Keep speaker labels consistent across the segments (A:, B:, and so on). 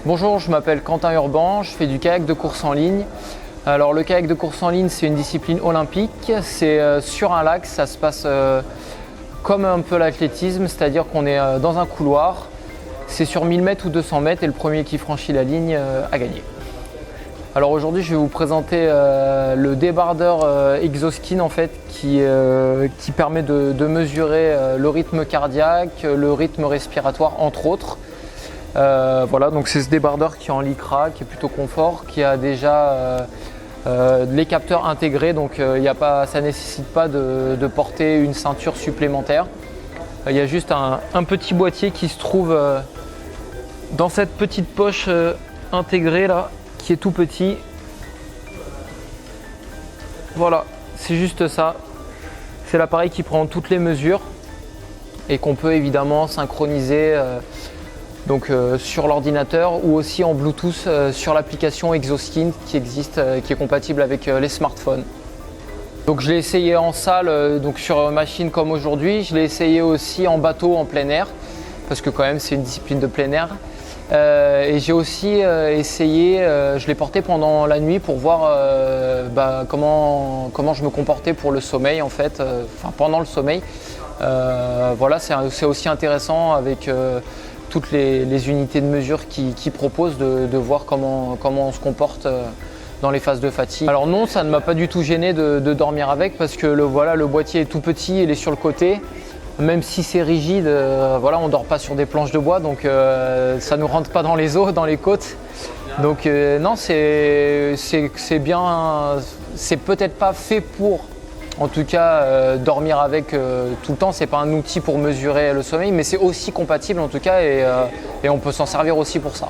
A: Bonjour, je m'appelle Quentin Urban, je fais du kayak de course en ligne. Alors le kayak de course en ligne, c'est une discipline olympique, c'est sur un lac, ça se passe comme un peu l'athlétisme, c'est-à-dire qu'on est dans un couloir, c'est sur 1000 mètres ou 200 mètres et le premier qui franchit la ligne a gagné. Alors aujourd'hui, je vais vous présenter le débardeur Exoskin en fait, qui permet de mesurer le rythme cardiaque, le rythme respiratoire entre autres. Voilà, donc c'est ce débardeur qui est en lycra, qui est plutôt confort, qui a déjà les capteurs intégrés, donc ça ne nécessite pas de porter une ceinture supplémentaire. Il y a juste un petit boîtier qui se trouve dans cette petite poche intégrée là, qui est tout petit. Voilà, c'est juste ça. C'est l'appareil qui prend toutes les mesures et qu'on peut évidemment synchroniser sur l'ordinateur ou aussi en Bluetooth sur l'application Exoskin qui existe, qui est compatible avec les smartphones. Donc je l'ai essayé en salle, donc sur machine comme aujourd'hui. Je l'ai essayé aussi en bateau en plein air parce que quand même c'est une discipline de plein air. Et j'ai aussi essayé, je l'ai porté pendant la nuit pour voir comment je me comportais pour le sommeil en fait, pendant le sommeil. Voilà, c'est aussi intéressant avec toutes les unités de mesure qu'ils proposent de voir comment on se comporte dans les phases de fatigue. Alors non, ça ne m'a pas du tout gêné de dormir avec parce que le boîtier est tout petit, il est sur le côté. Même si c'est rigide, on ne dort pas sur des planches de bois, donc ça ne nous rentre pas dans les eaux, dans les côtes. Donc non, c'est bien, c'est peut-être pas fait pour, en tout cas, dormir avec tout le temps. C'est pas un outil pour mesurer le sommeil, mais c'est aussi compatible en tout cas et on peut s'en servir aussi pour ça.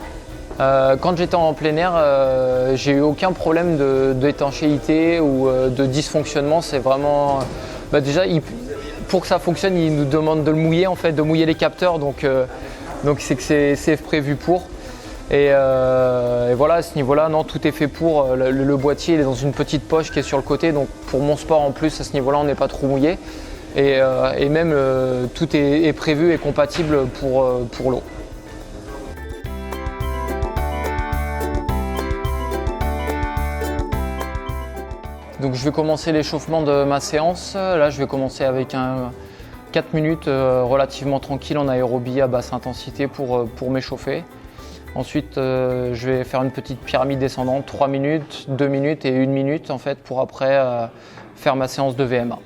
A: Quand j'étais en plein air, j'ai eu aucun problème d'étanchéité ou de dysfonctionnement. C'est vraiment, déjà, pour que ça fonctionne, il nous demande de le mouiller en fait, de mouiller les capteurs, donc c'est que c'est prévu pour. Et voilà, à ce niveau-là, non, tout est fait pour. Le boîtier, il est dans une petite poche qui est sur le côté, donc pour mon sport en plus, à ce niveau-là, on n'est pas trop mouillé. Et même tout est prévu et compatible pour l'eau. Donc je vais commencer l'échauffement de ma séance. Là, je vais commencer avec 4 minutes relativement tranquille en aérobie à basse intensité pour m'échauffer. Ensuite, je vais faire une petite pyramide descendante, 3 minutes, 2 minutes et 1 minute en fait, pour après faire ma séance de VMA.